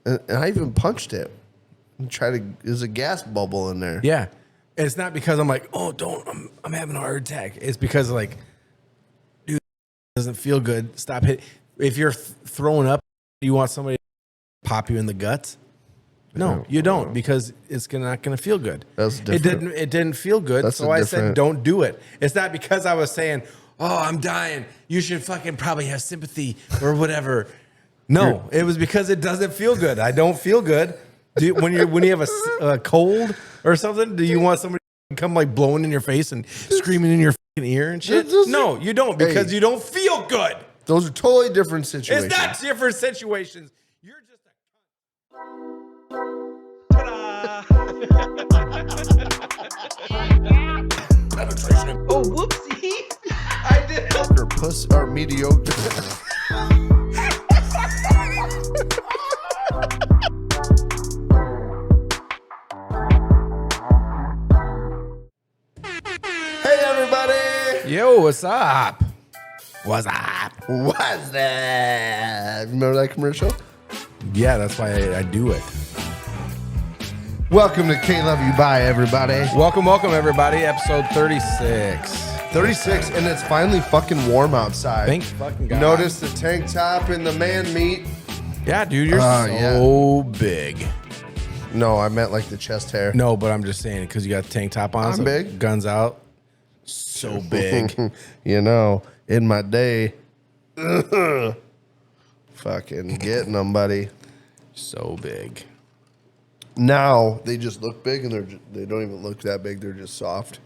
And I even punched it. There's a gas bubble in there. Yeah. And it's not because I'm like, oh, I'm having a heart attack. It's because like, dude, it doesn't feel good. Stop hitting. If you're throwing up, you want somebody to pop you in the guts? No, you don't, because it's not going to feel good. That's different. It didn't feel good, so I said don't do it. It's not because I was saying, oh, I'm dying, you should fucking probably have sympathy or whatever. No, it was because it doesn't feel good. I don't feel good. When you have a cold or something, do you want somebody to come like blowing in your face and screaming in your fucking ear and shit? No, you don't, because you don't feel good. Those are totally different situations. It's not different situations. You're just a Oh, whoopsie. I did. Or puss or mediocre. Hey, everybody. Yo, what's up? What's up? What's that? Remember that commercial? Yeah, that's why I do it. Welcome to KLYB, everybody. Welcome, everybody. Episode 36. 36, and it's finally fucking warm outside. Thank fucking God. Notice the tank top and the man meat. Yeah, dude, you're big. No, I meant like the chest hair. No, but I'm just saying it because you got the tank top on. I'm big. Guns out. So big. You know, in my day, fucking getting them, buddy. So big. Now they just look big, and they don't even look that big. They're just soft.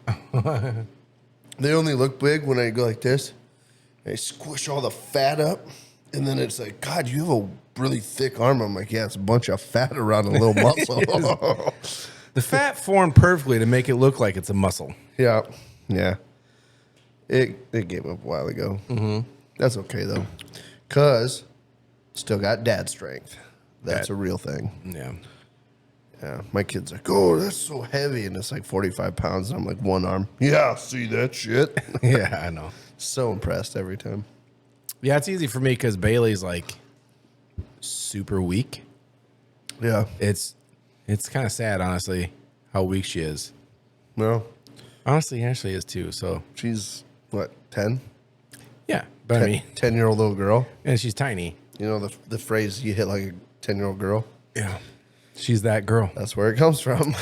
They only look big when I go like this. I squish all the fat up, and then it's like, God, you have a really thick arm. I'm like, yeah, it's a bunch of fat around a little muscle. The fat formed perfectly to make it look like it's a muscle. Yeah. It gave up a while ago. Mm-hmm. That's okay, though, because still got dad strength. That's a real thing. Yeah. Yeah, my kid's like, oh, that's so heavy, and it's like 45 pounds, and I'm like, one arm. Yeah, see that shit? Yeah, I know. So impressed every time. Yeah, it's easy for me because Bailey's like super weak. Yeah. It's kind of sad, honestly, how weak she is. No. Honestly, Ashley is too. So She's, what, 10? Yeah, but I mean, 10-year-old little girl. and she's tiny. You know the phrase, you hit like a 10-year-old girl? Yeah, she's that girl. That's where it comes from.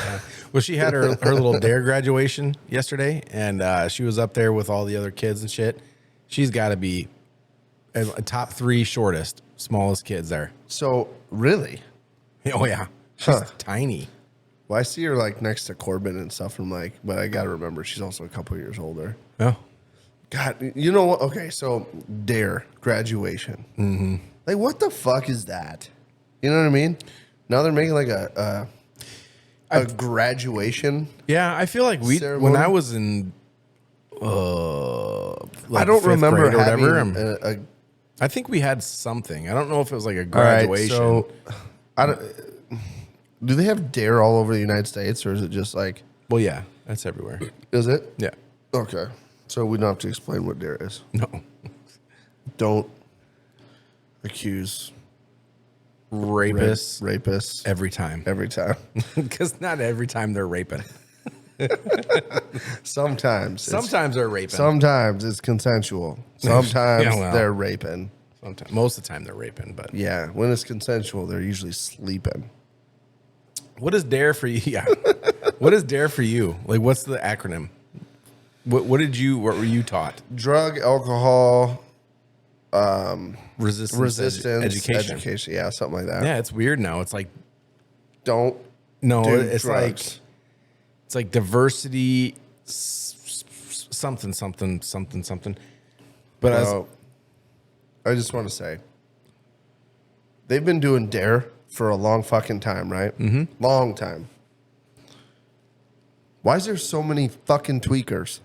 Well, she had her little DARE graduation yesterday, and she was up there with all the other kids and shit. She's got to be a top 3 shortest, smallest kids there. So, really? Oh, yeah. She's tiny. Well, I see her like next to Corbin and stuff. I'm like, but I got to remember, she's also a couple years older. Oh. God, you know what? Okay, so DARE, graduation. Mm-hmm. Like, what the fuck is that? You know what I mean? Now they're making like a graduation. Yeah, I feel like ceremony? when I was in, like I don't remember grade or whatever. having I think we had something. I don't know if it was like a graduation. All right, so, do they have DARE all over the United States, or is it just like? Well, yeah, that's everywhere. Is it? Yeah. Okay. So we don't have to explain what DARE is. No. Don't accuse rapists every time. Every time. Because not every time they're raping. Sometimes they're raping. Sometimes it's consensual. Sometimes they're raping. Most of the time they're raping, but yeah, when it's consensual, they're usually sleeping. What is DARE for you? Yeah. What is DARE for you? Like, what's the acronym? What were you taught? Drug, alcohol, resistance education. Yeah, something like that. Yeah, it's weird now. It's like it's drugs. It's like diversity, something. But I just want to say, they've been doing DARE for a long fucking time, right? Mm-hmm. Long time. Why is there so many fucking tweakers?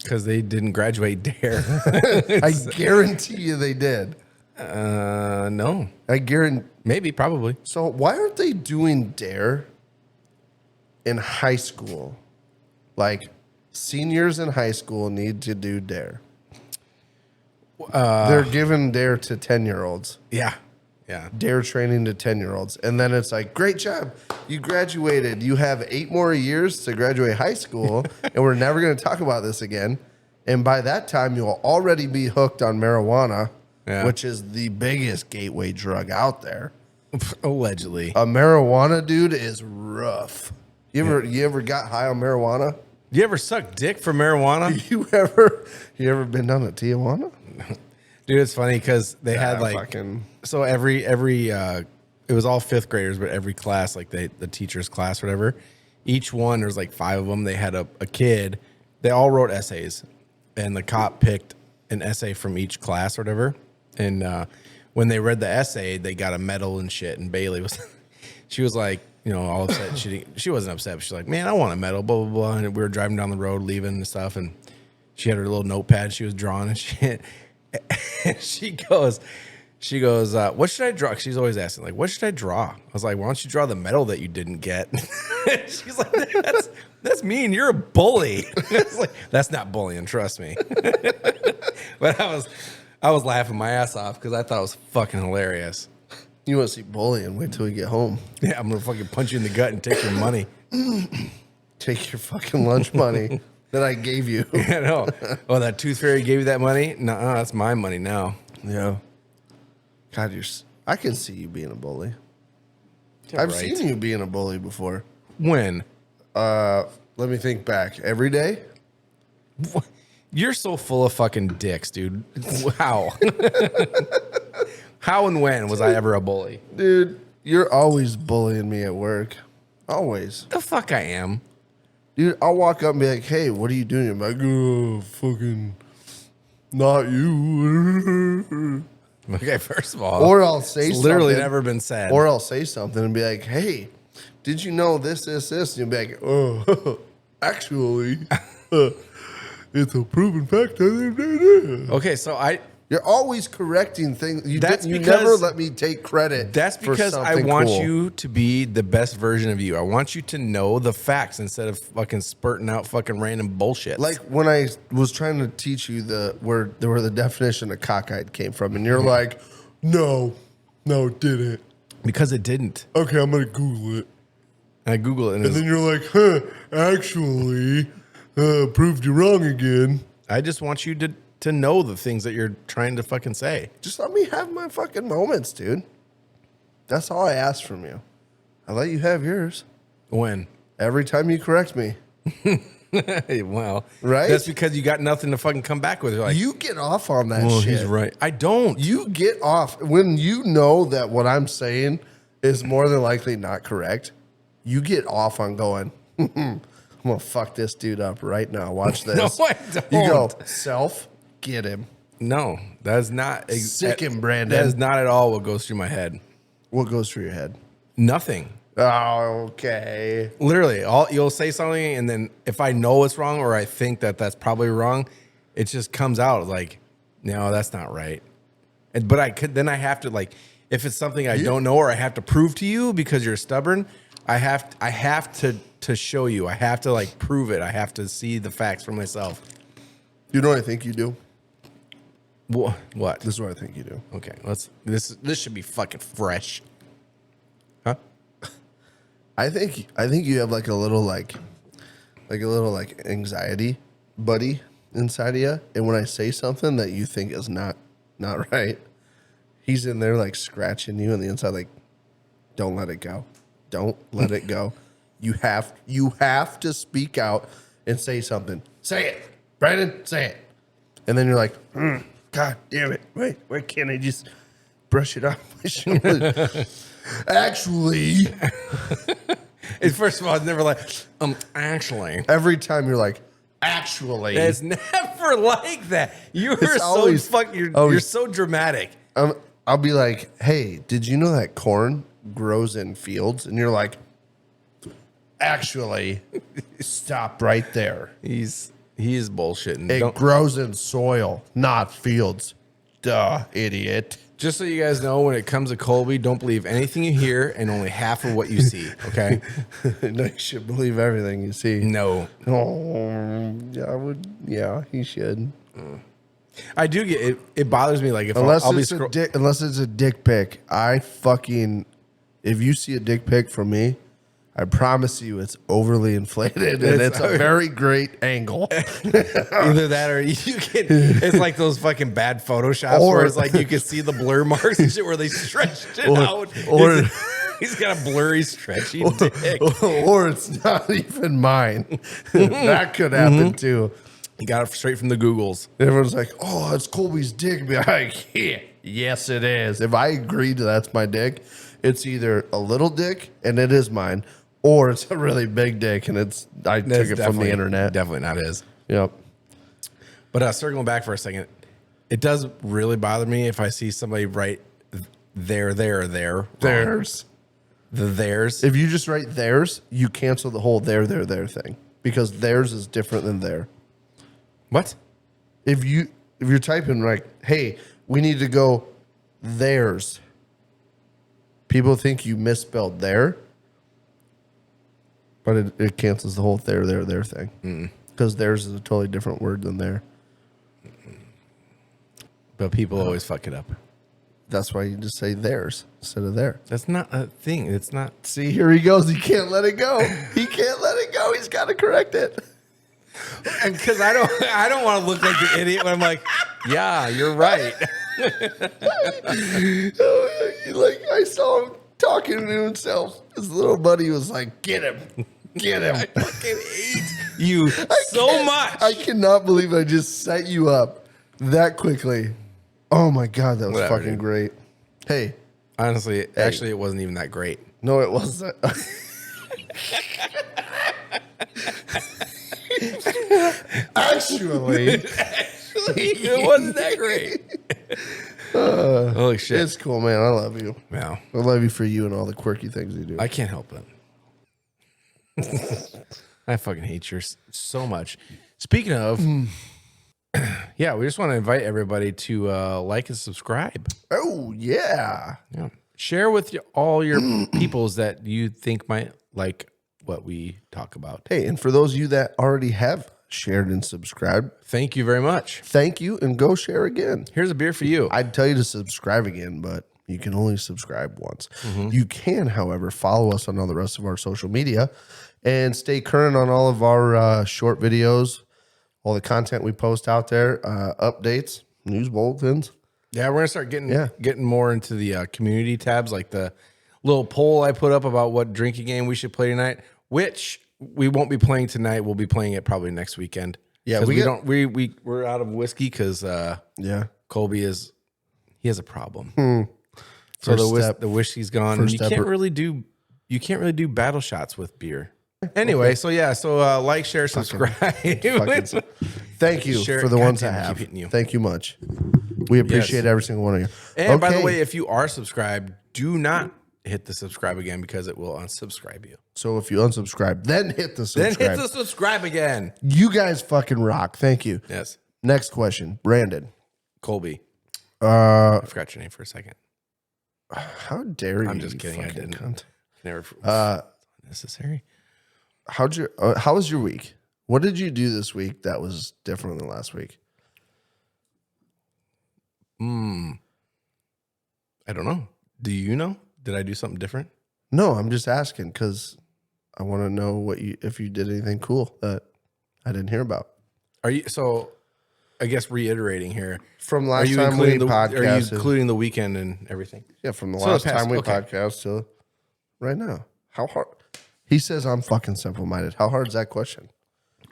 Because they didn't graduate DARE. I guarantee you they did. No. I guarantee. Maybe, probably. So why aren't they doing DARE in high school? Like, seniors in high school need to do DARE. They're giving DARE to 10-year-olds. Yeah. Yeah. Dare training to 10-year-olds. And then it's like, great job. You graduated. You have 8 more years to graduate high school, and we're never going to talk about this again. And by that time, you'll already be hooked on marijuana, which is the biggest gateway drug out there. Allegedly. A marijuana dude is rough. You ever got high on marijuana? You ever suck dick for marijuana? You ever been down to Tijuana? Dude, it's funny because they had like so every it was all 5th graders, but every class, like the teacher's class, whatever, each one, there's like 5 of them. They had a kid. They all wrote essays, and the cop picked an essay from each class or whatever. And when they read the essay, they got a medal and shit. And Bailey was, she was like, you know, all upset. She wasn't upset, but she's like, man, I want a medal, blah, blah, blah. And we were driving down the road, leaving and stuff. And she had her little notepad she was drawing and shit. And she goes, what should I draw? She's always asking, like, what should I draw? I was like, why don't you draw the medal that you didn't get? She's like, that's mean. You're a bully. I was like, that's not bullying, trust me. But I was laughing my ass off because I thought it was fucking hilarious. You want to see bullying? Wait till we get home. Yeah, I'm gonna fucking punch you in the gut and take your money. Take your fucking lunch money that I gave you. Yeah, no. Oh, that tooth fairy gave you that money? No, that's my money now. Yeah. God, I can see you being a bully. I've seen you being a bully before. When? Let me think back. Every day? You're so full of fucking dicks, dude. How? How and when was I ever a bully? Dude, you're always bullying me at work. Always. The fuck I am. Dude, I'll walk up and be like, hey, what are you doing? I'm like, oh, fucking not you. Okay, first of all. Or I'll say it's something. Literally never been said. Or I'll say something and be like, hey, did you know this? And you'll be like, oh, actually, it's a proven fact. Okay, so You're always correcting things. You because never let me take credit. That's because I want you to be the best version of you. I want you to know the facts instead of fucking spurting out fucking random bullshit. Like when I was trying to teach you where the definition of cockeyed came from, and you're like, no, it didn't. Because it didn't. Okay, I'm gonna Google it. And I Google it, and then you're like, actually, proved you wrong again. I just want you to know the things that you're trying to fucking say. Just let me have my fucking moments, dude. That's all I ask from you. I let you have yours. When? Every time you correct me. Well, right? That's because you got nothing to fucking come back with. You're like, you get off on that shit. He's right. I don't. You get off. When you know that what I'm saying is more than likely not correct, you get off on going, I'm going to fuck this dude up right now. Watch this. No, I don't. You go, self, get him. No, that's not. Sick him, Brandon. That is not at all what goes through my head. What goes through your head? Nothing. Oh, okay. Literally, you'll say something, and then if I know it's wrong or I think that that's probably wrong, it just comes out like, no, that's not right. But I have to, like, if it's something I don't know or I have to prove to you because you're stubborn, I have to show you. I have to, like, prove it. I have to see the facts for myself. You know what I think you do? What? This is what I think you do. Okay, this should be fucking fresh. Huh? I think you have like a little anxiety buddy inside of you, and when I say something that you think is not right, he's in there like scratching you on the inside, like, don't let it go. Don't let it go. You have to speak out and say something. Say it, Brandon. Say it. And then you're like, God damn it! Wait, why can't I just brush it off my shoulder? Actually, First of all, it's never like, actually. every time you're like, actually, It's never like that. You're always- you're so dramatic. I'll be like, hey, did you know that corn grows in fields? And you're like, actually, stop right there. He is bullshitting. It grows in soil, not fields. Duh, idiot. Just so you guys know, when it comes to Colby, don't believe anything you hear and only half of what you see. Okay? No, you should believe everything you see. No. Oh, yeah, I would. Yeah, he should. I do get it. It bothers me. Like if Unless I'll be it's a dick pic, if you see a dick pic from me, I promise you it's overly inflated and it's a very great angle. Either that or you can. It's like those fucking bad Photoshops where it's like you can see the blur marks and shit where they stretched it out. Or he's got a blurry, stretchy dick. Or it's not even mine. That could happen too. He got it straight from the Googles. Everyone's like, "Oh, it's Colby's dick." Be like, "Yeah, yes, it is." If I agree to that's my dick, it's either a little dick and it is mine, or it's a really big dick and I took it from the internet. Definitely not his. Yep. But circling back for a second, it does really bother me if I see somebody write there. Theirs. The theirs. If you just write theirs, you cancel the whole there thing because theirs is different than there. What? If you're typing like, "Hey, we need to go theirs," people think you misspelled there, but it cancels the whole there thing because theirs is a totally different word than there. But people always fuck it up. That's why you just say theirs instead of there. That's not a thing. It's not. See, here he goes. He can't let it go. He can't let it go. He's got to correct it. And because I don't want to look like the idiot when I'm like, yeah, you're right. I saw him talking to himself. His little buddy was like, "Get him. Get him." I fucking hate you so much. I cannot believe I just set you up that quickly. Oh my God, that was Whatever, fucking dude. great. Hey. Honestly, actually, it wasn't even that great. No, it wasn't. Actually, It wasn't that great. Holy shit. it's cool, man. I love you. Wow. I love you for you and all the quirky things you do. I can't help it. I fucking hate yours so much. Speaking of, yeah, we just want to invite everybody to like and subscribe. Oh, yeah. Yeah. Share with all your peoples that you think might like what we talk about. Hey, and for those of you that already have shared and subscribed, Thank you very much. thank you, and go share again. Here's a beer for you. I'd tell you to subscribe again, but you can only subscribe once. You can, however, follow us on all the rest of our social media and stay current on all of our short videos, all the content we post out there, updates, news bulletins. Yeah, we're gonna start getting more into the community tabs, like the little poll I put up about what drinking game we should play tonight, which we won't be playing tonight. We'll be playing it probably next weekend. Yeah, 'Cause we're out of whiskey because Colby he has a problem. So the whiskey's gone. And you can't really do battle shots with beer. Anyway, so like, share, subscribe. Thank you Share for it. the ones Goddamn, that have. keep hitting you. Thank you much. We appreciate every single one of you. And by the way, if you are subscribed, do not hit the subscribe again because it will unsubscribe you. So if you unsubscribe, then hit the subscribe. Then hit the subscribe again. You guys fucking rock. Thank you. Yes. Next question, Brandon. Colby. I forgot your name for a second. How dare you? I'm just kidding. I fucking didn't. cunt. Never. Necessary. How was your week? What did you do this week that was different than last week? I don't know. Do you know? Did I do something different? No, I'm just asking because I want to know if you did anything cool that I didn't hear about. Are you so? I guess reiterating here From last time we podcasted. Are you including the weekend and everything? Yeah, from the last time we podcast to right now. How hard? He says I'm fucking simple-minded. How hard is that question?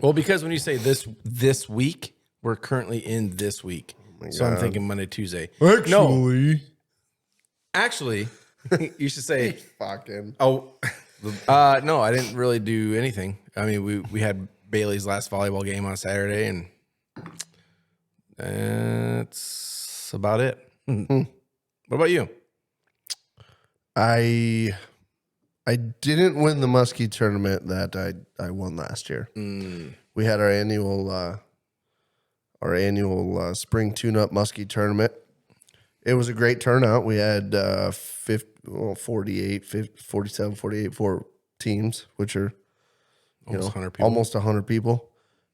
Well, because when you say this week, we're currently in this week. So I'm thinking Monday, Tuesday. Actually, you should say fucking. Oh, no, I didn't really do anything. I mean, we had Bailey's last volleyball game on Saturday, and that's about it. What about you? I didn't win the muskie tournament that I won last year. We had our annual spring tune-up muskie tournament. It was a great turnout. We had 4 teams, which are almost 100 people. Almost 100 people.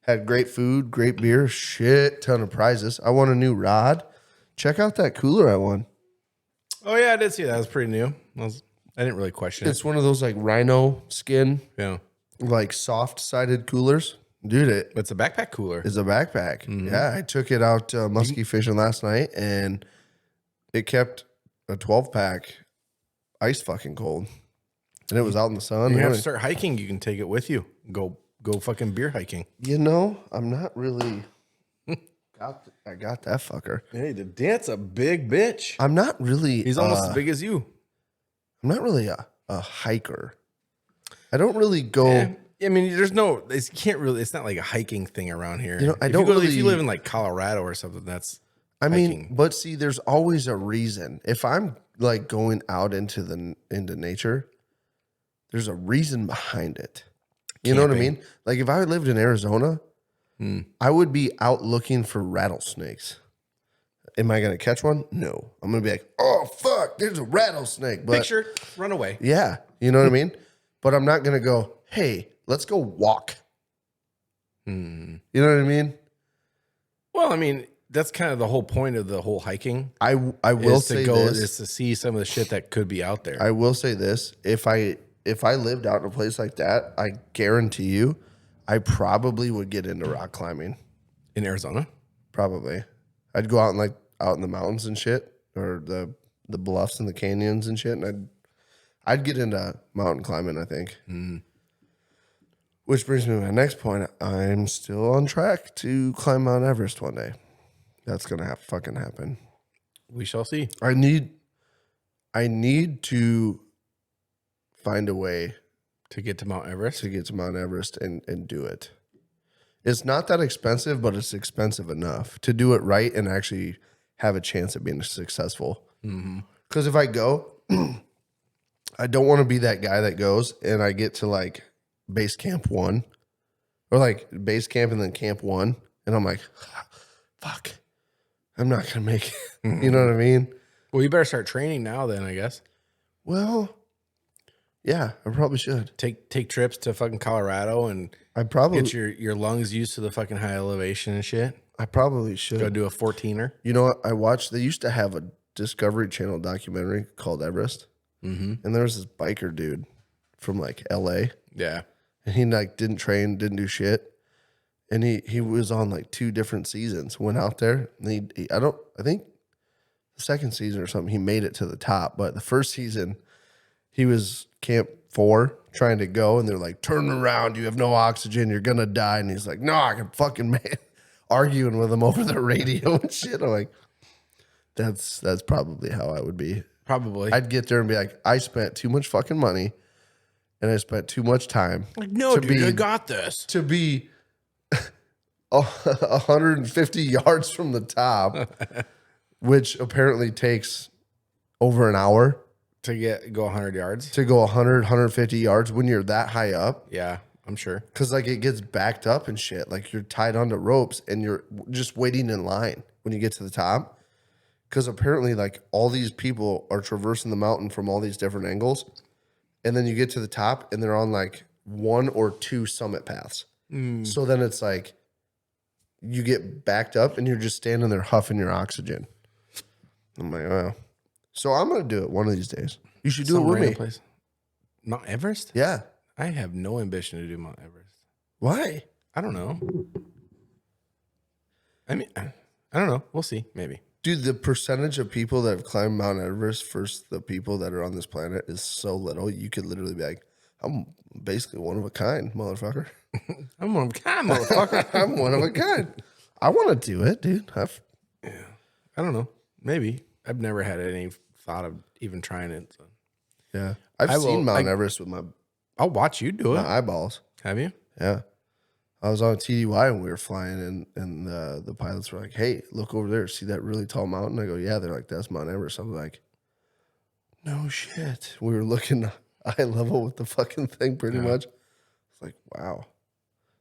Had great food, great beer, shit ton of prizes. I won a new rod. Check out that cooler I won. Oh yeah, I did see that. It was pretty new. I didn't really question It's one of those like rhino skin, Yeah, like soft sided coolers. Dude, it's a backpack cooler. it's a backpack. Yeah, I took it out muskie fishing last night and it kept a 12-pack ice fucking cold. And it was out in the sun. You have to start hiking. You can take it with you. Go fucking beer hiking. You know, I'm not really. I got that fucker. Hey, the dent's a big bitch. I'm not really. He's almost as big as you. I'm not really a hiker. I don't really go. Yeah. I mean, there's no. It can't really. It's not like a hiking thing around here. You know, I if don't you go, really. If you live in like Colorado or something, that's. I mean, hiking. but see, there's always a reason. If I'm like going out into nature, there's a reason behind it. You know what I mean? Like if I lived in Arizona, I would be out looking for rattlesnakes. Am I going to catch one? No. I'm going to be like, oh, fuck, there's a rattlesnake. But Picture, run away. yeah, you know what I mean? But I'm not going to go, hey, let's go walk. You know what I mean? Well, I mean, that's kind of the whole point of the whole hiking. I will say this. Is to see some of the shit that could be out there. I will say this. If I lived out in a place like that, I guarantee you, I probably would get into rock climbing. In Arizona? Probably. I'd go out and out in the mountains and shit, or the bluffs and the canyons and shit, and I'd get into mountain climbing, I think. Which brings me to my next point. I'm still on track to climb Mount Everest one day. That's gonna fucking happen. We shall see. I need to find a way To get to Mount Everest? to get to Mount Everest and do it. It's not that expensive, but it's expensive enough to do it right and actually have a chance at being successful. Because if I go, I don't want to be that guy that goes and I get to like base camp 1 or like base camp and then camp 1. And I'm like, fuck, I'm not going to make it. You know what I mean? Well, you better start training now then, I guess. Well, yeah, I probably should. Take trips to fucking Colorado and I probably get your lungs used to the fucking high elevation and shit. I probably should. Go do a 14er. You know what? I watched, they used to have a Discovery Channel documentary called Everest. And there was this biker dude from like LA. Yeah. And he like didn't train, didn't do shit. And he was on like 2 different seasons, went out there. And I think the second season or something, he made it to the top. But the first season, he was camp 4 trying to go. And they're like, turn around. You have no oxygen. You're going to die. And he's like, no, I can fucking make it. Arguing with him over the radio and shit. I'm like, that's probably how I would be. Probably. I'd get there and be like, I spent too much fucking money and I spent too much time. Like, no, dude, I got this. To be 150 yards from the top, which apparently takes over an hour To go 100 yards. to go 100, 150 yards when you're that high up. Yeah, I'm sure. Because like it gets backed up and shit. Like you're tied onto ropes and you're just waiting in line when you get to the top. Because apparently like all these people are traversing the mountain from all these different angles. And then you get to the top and they're on like 1 or 2 summit paths. So then it's like you get backed up and you're just standing there huffing your oxygen. I'm like, wow. So I'm going to do it one of these days. You should do it with me. Place. Mount Everest? Yeah. I have no ambition to do Mount Everest. Why? I don't know. I mean, I don't know. We'll see. Maybe. Dude, the percentage of people that have climbed Mount Everest versus the people that are on this planet is so little. You could literally be like, I'm basically one of a kind, motherfucker. I'm one of a kind, motherfucker. I'm one of a kind. I want to do it, dude. I don't know. Maybe. I've never had any thought of even trying it. So. Yeah. I've seen Mount Everest with my I'll watch you do it. eyeballs. Have you? Yeah. I was on TDY when we were flying, and the pilots were like, hey, look over there. See that really tall mountain? I go, yeah. They're like, that's Mount Everest. I'm like, no shit. We were looking eye level with the fucking thing pretty much. It's like, wow.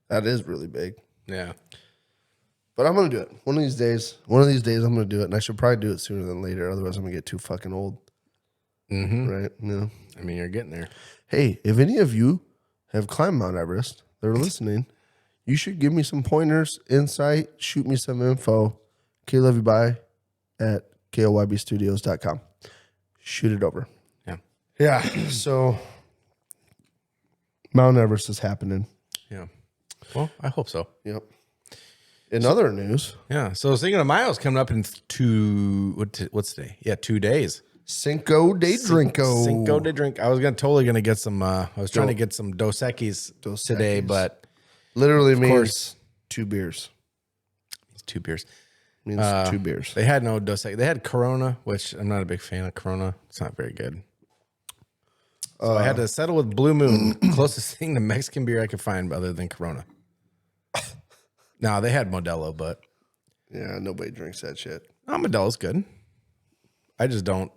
That is really big. Yeah. But I'm going to do it. One of these days, I'm going to do it. And I should probably do it sooner than later. Otherwise, I'm going to get too fucking old. Right? Yeah. I mean, you're getting there. Hey, if any of you have climbed Mount Everest, they're listening. You should give me some pointers, insight, shoot me some info. KLYB at KLYBstudios.com. Shoot it over. Yeah. Yeah. So Mount Everest is happening. Yeah. Well, I hope so. Yep. In other news, Yeah. So Cinco de Mayo is coming up in what's today? Yeah, 2 days. Cinco de Drinko. Cinco de Drink. I was totally gonna get some. I was trying to get some Dos Equis today, but Literally means course. 2 beers. it's 2 beers. Means 2 beers. They had no Dos Equis. They had Corona, which I'm not a big fan of Corona. It's not very good. So I had to settle with Blue Moon, closest thing to Mexican beer I could find other than Corona. No, they had Modelo, but Yeah, nobody drinks that shit. Modelo's good. I just don't.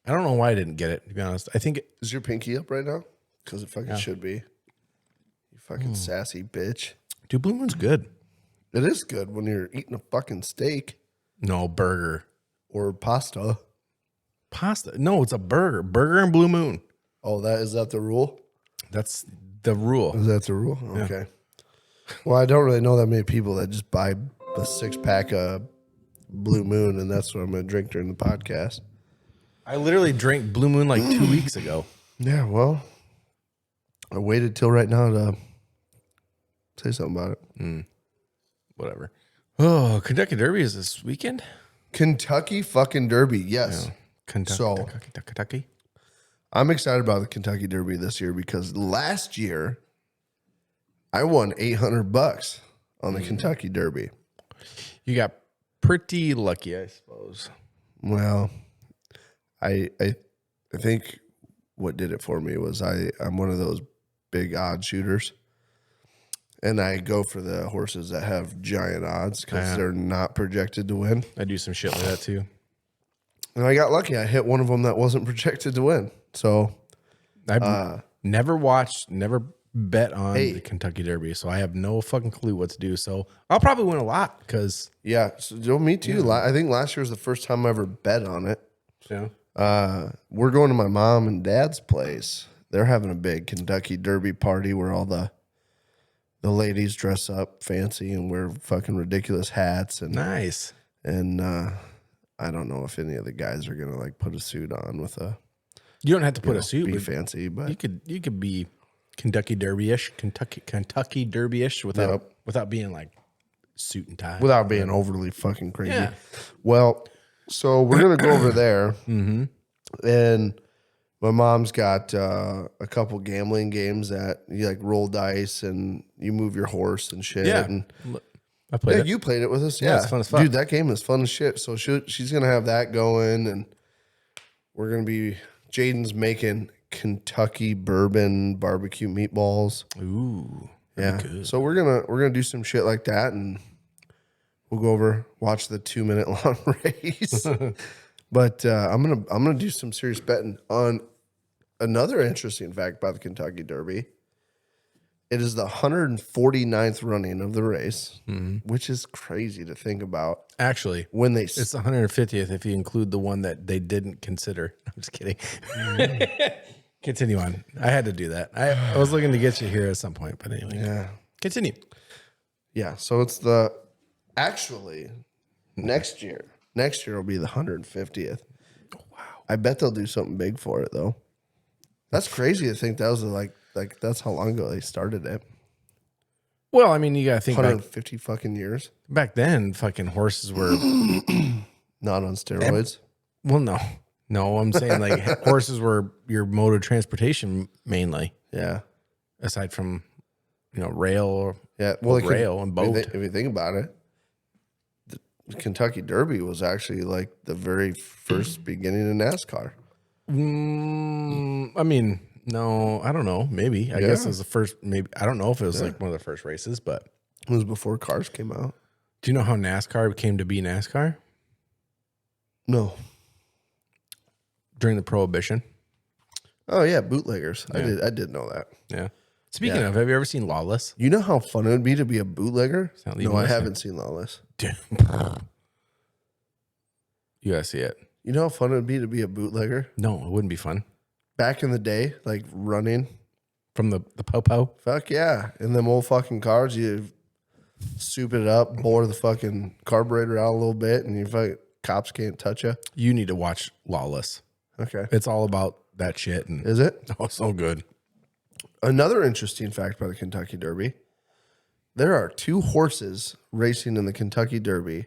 I don't know why I didn't get it, to be honest. I think Is your pinky up right now? Because it fucking should be. You fucking sassy bitch. dude, Blue Moon's good. It is good when you're eating a fucking steak No, burger. or pasta. Pasta. No, it's a burger. Burger and Blue Moon. Oh, is that the rule? That's the rule. Is that the rule? Okay. Well, I don't really know that many people that just buy a 6-pack of Blue Moon, and that's what I'm going to drink during the podcast. I literally drank Blue Moon like 2 weeks ago. Yeah, well, I waited till right now to say something about it. Whatever. Oh, Kentucky Derby is this weekend? Kentucky fucking Derby, yes. Kentucky. I'm excited about the Kentucky Derby this year because last year I won $800 on the Kentucky Derby. You got pretty lucky, I suppose. Well, I think what did it for me was I'm one of those big odd shooters. And I go for the horses that have giant odds because they're not projected to win. I do some shit like that too. And I got lucky. I hit one of them that wasn't projected to win. So I've never bet on the Kentucky Derby, so I have no fucking clue what to do. So I'll probably win a lot because yeah, so me too. I think last year was the first time I ever bet on it. We're going to my mom and dad's place. They're having a big Kentucky Derby party where all the ladies dress up fancy and wear fucking ridiculous hats and nice. And I don't know if any of the guys are gonna like put a suit on with a. You don't have to put a suit. Be fancy, but you could be Kentucky Derby-ish, Kentucky Derby-ish without being like suit and tie, without being overly fucking crazy. Yeah. Well, so we're gonna go over there, and my mom's got a couple gambling games that you like roll dice and you move your horse and shit. Yeah. And I played it. you played it with us. Yeah, it's fun as fuck. Dude, that game is fun as shit. So she's gonna have that going, and we're gonna be Jaden's making Kentucky bourbon barbecue meatballs. Ooh, yeah. So we're gonna do some shit like that, and we'll go over watch the 2-minute long race. But I'm gonna do some serious betting on another interesting fact about the Kentucky Derby. It is the 149th running of the race, which is crazy to think about. Actually, when they it's the 150th if you include the one that they didn't consider. I'm just kidding. Continue on. I had to do that. I was looking to get you here at some point, but anyway. Yeah. Continue. Yeah. So it's actually next year. Next year will be the 150th. Oh, wow. I bet they'll do something big for it though. That's crazy to think that was like that's how long ago they started it. Well, I mean, you got to think 150 fucking years. Back then, fucking horses were not on steroids. Well, no, I'm saying like horses were your mode of transportation mainly. Yeah. Aside from, rail. Yeah. Well, rail and boat. If you think about it, the Kentucky Derby was actually like the very first beginning of NASCAR. I mean, no, I don't know. Maybe. I guess it was the first. Maybe I don't know if it was like one of the first races, but it was before cars came out. Do you know how NASCAR came to be NASCAR? No. During the Prohibition. Oh yeah, bootleggers. Yeah. I did know that. Yeah. Speaking of, have you ever seen Lawless? You know how fun it would be to be a bootlegger? No, I haven't seen Lawless. You gotta see it. You know how fun it would be to be a bootlegger? No, it wouldn't be fun. Back in the day, like running from the popo. Fuck yeah. In them old fucking cars, you soup it up, bore the fucking carburetor out a little bit, and you fucking cops can't touch you. You need to watch Lawless. Okay. It's all about that shit. And Is it? oh, so good. Another interesting fact about the Kentucky Derby. There are 2 horses racing in the Kentucky Derby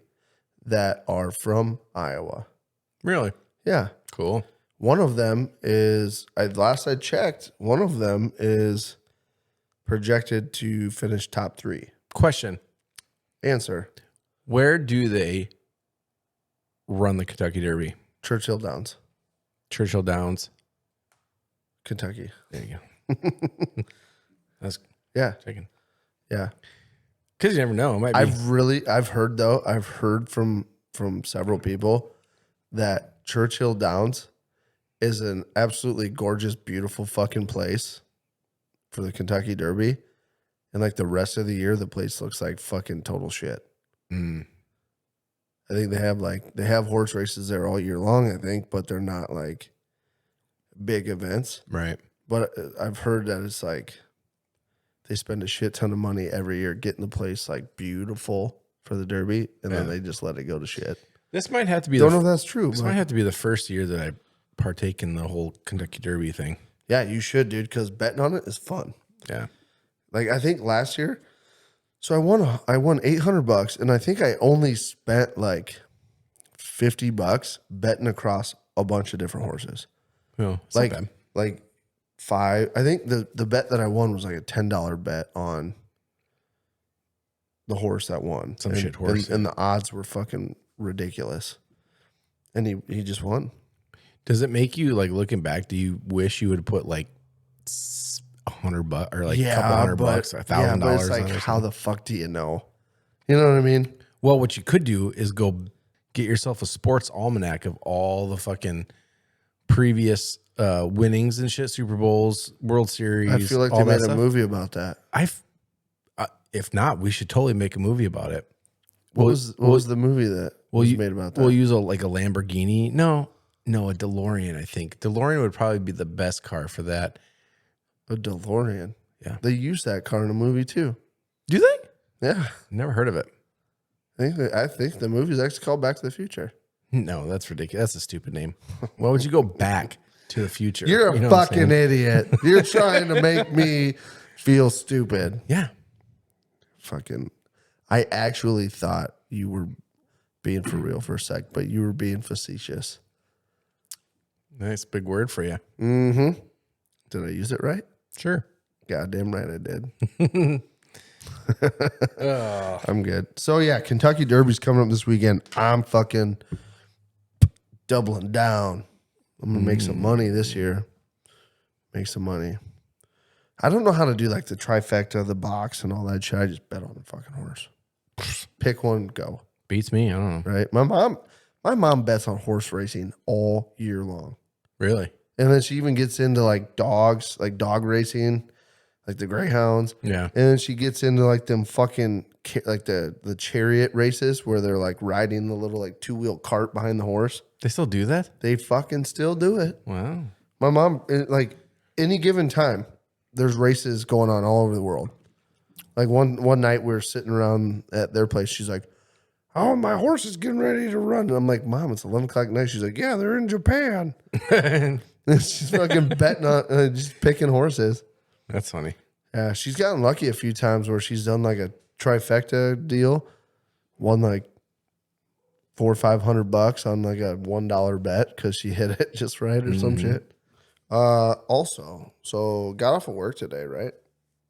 that are from Iowa. Really? Yeah. Cool. One of them is, last I checked, one of them is projected to finish top 3. Question. Answer. Where do they run the Kentucky Derby? Churchill Downs, Churchill Downs. Kentucky. There you go. That's Yeah. taken. Yeah. Because you never know. It might be. I've heard from several people that Churchill Downs is an absolutely gorgeous, beautiful fucking place for the Kentucky Derby. And like the rest of the year, the place looks like fucking total shit. Mm. I think they have horse races there all year long, I think, but they're not like big events. Right. But I've heard that it's like they spend a shit ton of money every year getting the place like beautiful for the Derby, and then they just let it go to shit. This might have to be. Don't know if that's true. This might have to be the first year that I partake in the whole Kentucky Derby thing. Yeah, you should, dude, because betting on it is fun. Yeah. Like I think last year, so I won $800, and I think I only spent like $50 betting across a bunch of different horses. Oh, it's not bad. Like 5. I think the bet that I won was like a $10 bet on the horse that won. Some shit horse. And the odds were fucking ridiculous. And he just won. Does it make you, like, looking back, do you wish you would put like $100 or like a couple $100, $1,000? Yeah, but it's like, how the fuck do you know? You know what I mean? Well, what you could do is go get yourself a sports almanac of all the fucking previous winnings and shit, Super Bowls, World Series. I feel like they made a movie about that. If not, we should totally make a movie about it. What was the movie that was made about that? We'll use a Lamborghini. No, a DeLorean, I think. DeLorean would probably be the best car for that. A DeLorean. Yeah. They use that car in a movie too. Do they? Yeah. Never heard of it. I think the movie's actually called Back to the Future. No, that's ridiculous. That's a stupid name. Why would you go back to the future? You're a fucking idiot. You're trying to make me feel stupid. Yeah. Fucking, I actually thought you were being for real for a sec, but you were being facetious. Nice big word for you. Mm-hmm. Did I use it right? Sure. Goddamn right I did. I'm good. So yeah, Kentucky Derby's coming up this weekend. I'm fucking doubling down. I'm gonna make some money this year. Make some money. I don't know how to do like the trifecta, the box, and all that shit. I just bet on the fucking horse. Pick one, go. Beats me. I don't know. Right? My mom bets on horse racing all year long. Really? And then she even gets into like dogs, like dog racing, like the greyhounds. Yeah. And then she gets into like them fucking like the chariot races where they're like riding the little like 2-wheel cart behind the horse. They still do that? They fucking still do it. Wow. My mom, like any given time, there's races going on all over the world. Like one night we were sitting around at their place. She's like, "Oh, my horse is getting ready to run." And I'm like, "Mom, it's 11 o'clock at night." She's like, "Yeah, they're in Japan." And she's fucking betting on, just picking horses. That's funny. Yeah, she's gotten lucky a few times where she's done like a trifecta deal, won like $400 or $500 on like a $1 bet because she hit it just right or some shit. Also, so got off of work today, right?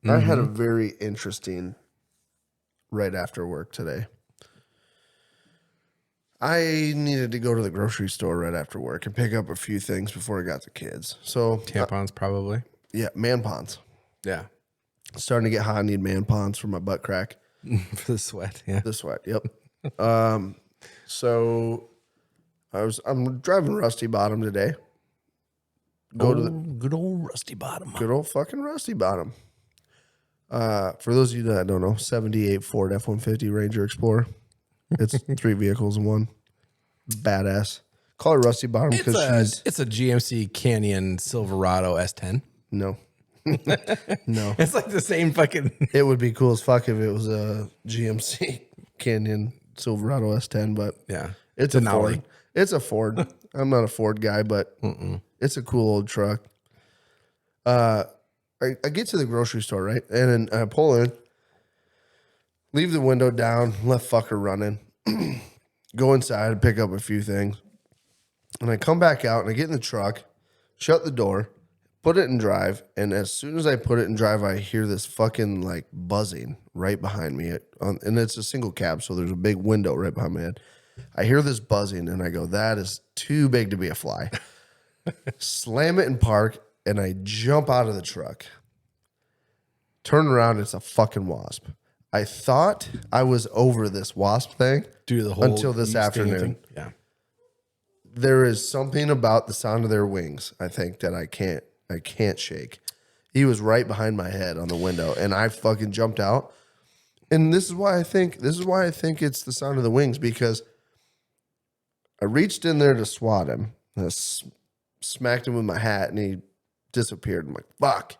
I had a very interesting right after work today. I needed to go to the grocery store right after work and pick up a few things before I got the kids. So Tampons, probably. yeah, man ponds. Yeah. Starting to get hot. I need man ponds for my butt crack. For the sweat. Yeah. The sweat. Yep. So I'm driving Rusty Bottom today. Go to the good old Rusty Bottom. good old fucking Rusty Bottom. For those of you that don't know, 78 Ford F-150 Ranger Explorer. It's 3 vehicles in one. Badass. Call her Rusty Bottom because she's It's a GMC Canyon Silverado S10. no. No. It's like the same fucking. It would be cool as fuck if it was a GMC Canyon Silverado S10, but Yeah. it's a Denali. Ford. It's a Ford. I'm not a Ford guy, but it's a cool old truck. I get to the grocery store, right? And then I pull in, leave the window down, left fucker running, go inside and pick up a few things. And I come back out and I get in the truck, shut the door, put it in drive. And as soon as I put it in drive, I hear this fucking like buzzing right behind me. And it's a single cab, so there's a big window right behind my head. I hear this buzzing and I go, that is too big to be a fly. Slam it in park and I jump out of the truck. Turn around, it's a fucking wasp. I thought I was over this wasp thing until this afternoon. Yeah. There is something about the sound of their wings, I think, that I can't shake. He was right behind my head on the window, and I fucking jumped out. And this is why I think it's the sound of the wings, because I reached in there to swat him. And I smacked him with my hat, and he disappeared. I'm like, fuck.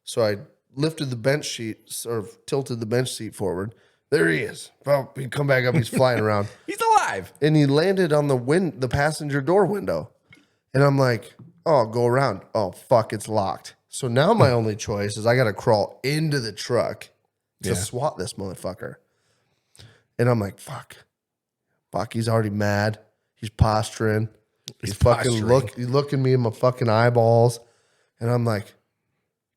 So I lifted the bench sheet, sort of tilted the bench seat forward. There he is. Well, he come back up. He's flying around. He's alive. And he landed on the passenger door window. And I'm like, oh, I'll go around. Oh, fuck, it's locked. So now my only choice is I got to crawl into the truck to swat this motherfucker. And I'm like, fuck, he's already mad. He's posturing. He's fucking looking me in my fucking eyeballs. And I'm like,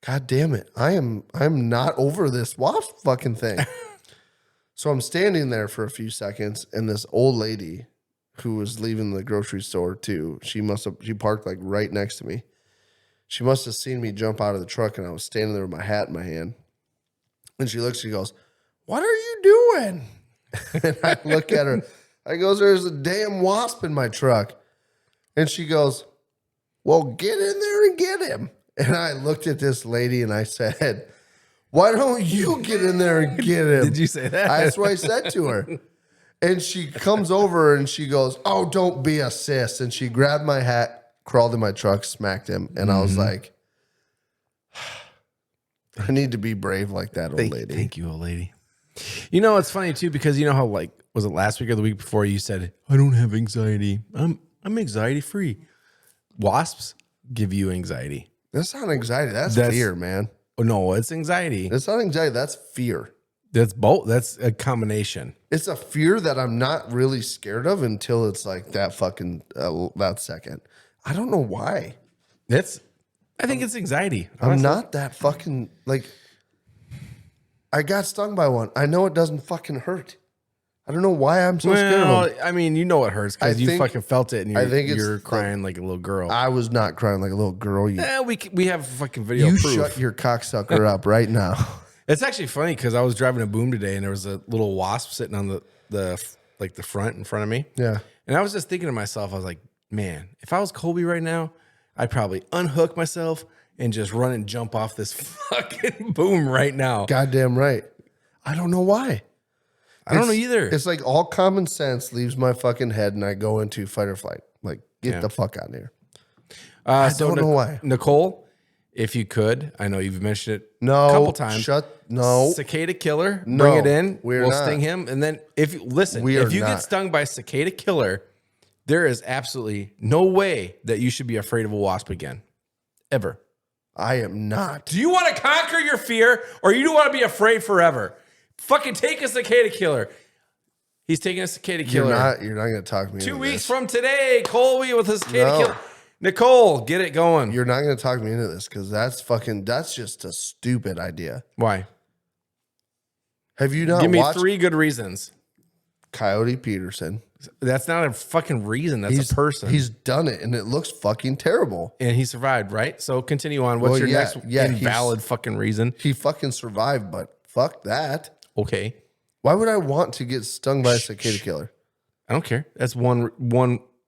God damn it. I'm not over this wasp fucking thing. So I'm standing there for a few seconds, and this old lady who was leaving the grocery store too, she parked like right next to me. She must have seen me jump out of the truck, and I was standing there with my hat in my hand. And she goes, what are you doing? And I look at her. I goes, there's a damn wasp in my truck. And she goes, well, get in there and get him. And I looked at this lady and I said, why don't you get in there and get him? Did you say that? That's what I said to her. And she comes over and she goes, oh, don't be a sis. And she grabbed my hat, crawled in my truck, smacked him. And I was like, I need to be brave like that old lady. Thank you, old lady. You know, it's funny too, because you know how, like, was it last week or the week before you said, I don't have anxiety. I'm anxiety free. Wasps give you anxiety. That's not anxiety. That's fear, man. Oh, no, it's anxiety. It's not anxiety. That's fear. That's both. That's a combination. It's a fear that I'm not really scared of until it's like that fucking that second. I don't know why. I think it's anxiety. Honestly. I'm not that fucking like. I got stung by one. I know it doesn't fucking hurt. I don't know why I'm so scared of them. I mean, you know it hurts because you fucking felt it, and you're crying like a little girl. I was not crying like a little girl. We have fucking video proof. You shut your cocksucker up right now. It's actually funny because I was driving a boom today, and there was a little wasp sitting on the front in front of me. Yeah. And I was just thinking to myself, I was like, man, if I was Colby right now, I'd probably unhook myself and just run and jump off this fucking boom right now. Goddamn right. I don't know why. I don't know either. It's like all common sense leaves my fucking head and I go into fight or flight. Like, get the fuck out of here. I don't know why. Nicole, if you could, I know you've mentioned it a couple times. Cicada killer, bring it in. We'll sting him. And then if you get stung by cicada killer, there is absolutely no way that you should be afraid of a wasp again. Ever. I am not. Do you want to conquer your fear or you do want to be afraid forever? Fucking take a cicada killer. He's taking a cicada killer. You're not going to talk me into 2 weeks this. from today, Colby with his cicada killer. Nicole, get it going. You're not going to talk me into this because that's just a stupid idea. Why? Have you not Give me watched 3 good reasons. Coyote Peterson? That's not a fucking reason. That's a person. He's done it, and it looks fucking terrible. And he survived, right? So continue on. What's your next invalid fucking reason? He fucking survived, but fuck that. Okay. Why would I want to get stung by a cicada killer? I don't care. That's one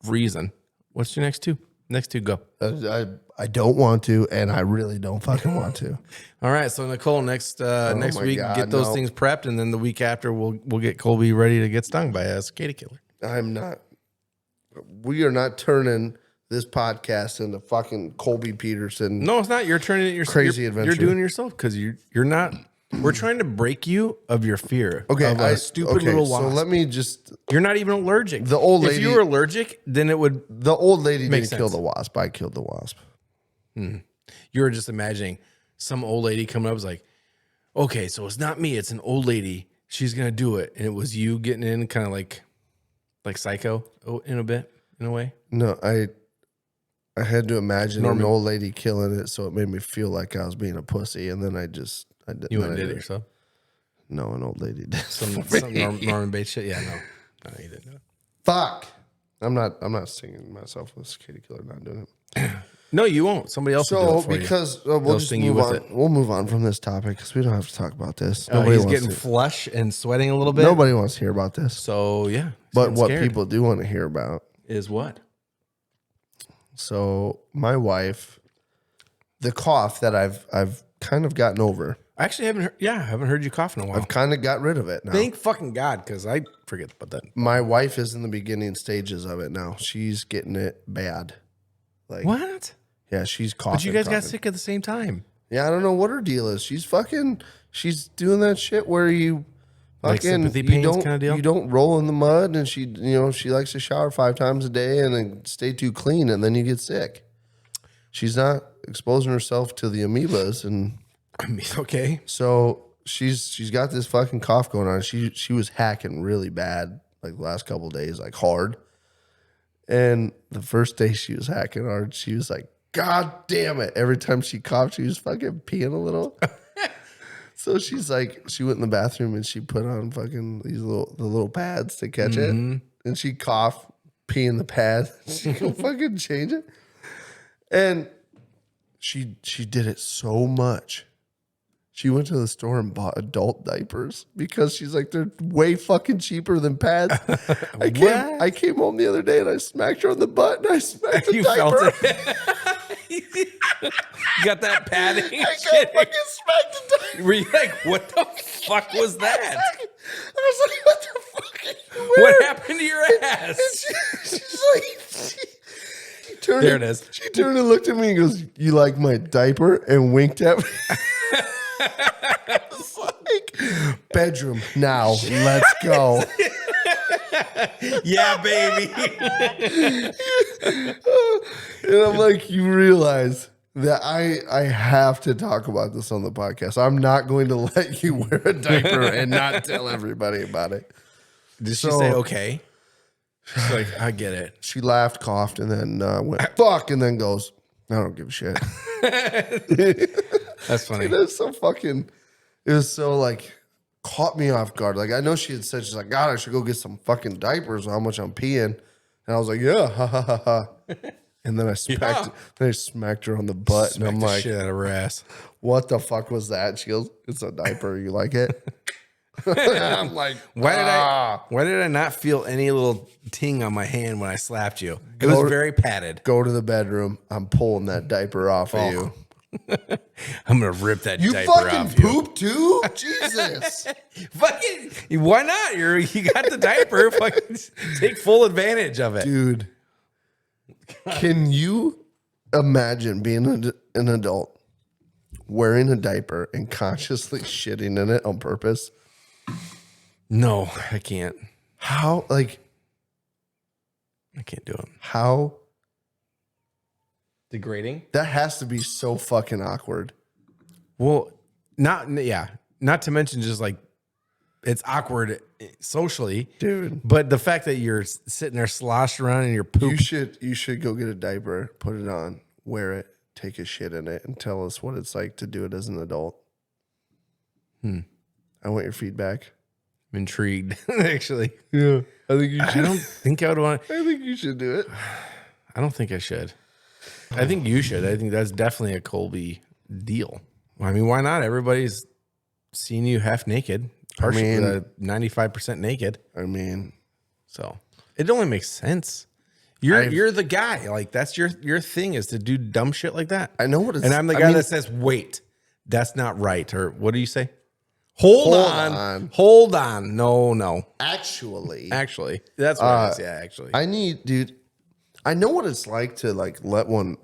reason. What's your next 2? Next 2, go. I don't want to, and I really don't fucking want to. All right, so Nicole, next week, get those things prepped, and then the week after, we'll get Colby ready to get stung by a cicada killer. I'm not. We are not turning this podcast into fucking Colby Peterson. No, it's not. You're turning it yourself. Crazy adventure. You're doing it yourself because you're not. We're trying to break you of your fear. Okay, of a stupid little wasp. So let me just. You're not even allergic. The old lady. If you were allergic, then it would. The old lady Makes didn't kill sense. the wasp. I killed the wasp. You were just imagining some old lady coming up was like, okay, so it's not me. It's an old lady. She's gonna do it, and it was you getting in, kind of like Psycho in a way. No, I had to imagine an old lady killing it, so it made me feel like I was being a pussy, and then I did. You went and did it yourself. No, an old lady did. Some Norman Bates shit. Yeah, no, you didn't do it. Fuck. I'm not singing myself with Katie Killer. Not doing it. No, you won't. Somebody else will do it for because you. we'll just sting you move with on. it. We'll move on from this topic because we don't have to talk about this. He's getting flush and sweating a little bit. Nobody wants to hear about this. So yeah, But what people do want to hear about is what? So my wife, the cough that I've kind of gotten over. I actually haven't heard you cough in a while. I've kind of got rid of it now. Thank fucking God, because I forget about that. My wife is in the beginning stages of it now. She's getting it bad. Like What? Yeah, she's coughing. But you guys got coughing. sick at the same time. Yeah, I don't know what her deal is. She's doing that shit where you Like fucking sympathy pains you don't kinda deal? you don't roll in the mud, and she likes to shower 5 times a day and then stay too clean, and then you get sick. She's not exposing herself to the amoebas, and I mean, okay. so she's got this fucking cough going on. She was hacking really bad like the last couple of days, like hard. And the first day she was hacking hard, she was like, God damn it. Every time she coughed, she was fucking peeing a little. So she's like, she went in the bathroom and she put on fucking the little pads to catch it. And she coughed, pee in the pad. She go fucking change it. And she did it so much. She went to the store and bought adult diapers because she's like, they're way fucking cheaper than pads. I came home the other day and I smacked her on the butt and I smacked the You diaper. felt it. You got that padding. I got fucking smacked the diaper. Were you like, what the fuck was that? I was like, what the fuck are you What wearing? happened to your ass? She's like, she turned There it is. She turned and looked at me and goes, you like my diaper? And winked at me. I was like, bedroom, now, let's go. Yeah, baby. And I'm like, you realize that I have to talk about this on the podcast. I'm not going to let you wear a diaper and not tell everybody about it. Did she say okay? She's like, I get it. She laughed, coughed, and then went, fuck, and then goes, I don't give a shit. That's funny. It was so like, caught me off guard. Like, I know she had said, she's like, God, I should go get some fucking diapers, how much I'm peeing. And I was like, yeah, ha, ha, ha, ha. And then I smacked her on the butt, and I'm Smack the like, shit out of her ass. what the fuck was that? And she goes, it's a diaper. You like it? I'm like, Why did I not feel any little ting on my hand when I slapped you? It was very padded. go to the bedroom. I'm pulling that diaper off of you. I'm gonna rip that You diaper fucking off you. poop too? Jesus. Fucking, why not? You got the diaper. Fucking take full advantage of it. Dude, can you imagine being an adult wearing a diaper and consciously shitting in it on purpose? No, I can't. How, like, I can't do it. how? Degrading? That has to be so fucking awkward. Well, not to mention just like it's awkward socially, Dude. but the fact that you're sitting there sloshed around in your poop. You should go get a diaper, put it on, wear it, take a shit in it, and tell us what it's like to do it as an adult. I want your feedback. I'm intrigued, actually. Yeah. I think you I don't think I would want. I think you should do it. I don't think I should. I think you should. I think that's definitely a Colby deal. I mean, why not? Everybody's seen you half naked, partially 95% naked. I mean, So it only makes sense. You're the guy. Like that's your thing is to do dumb shit like that. I know what it's. And I'm the guy that says, wait, that's not right. Or what do you say? Hold on. Hold on. No. Actually, Actually, that's what it is. Yeah, actually. I need, dude. I know what it's like to like let one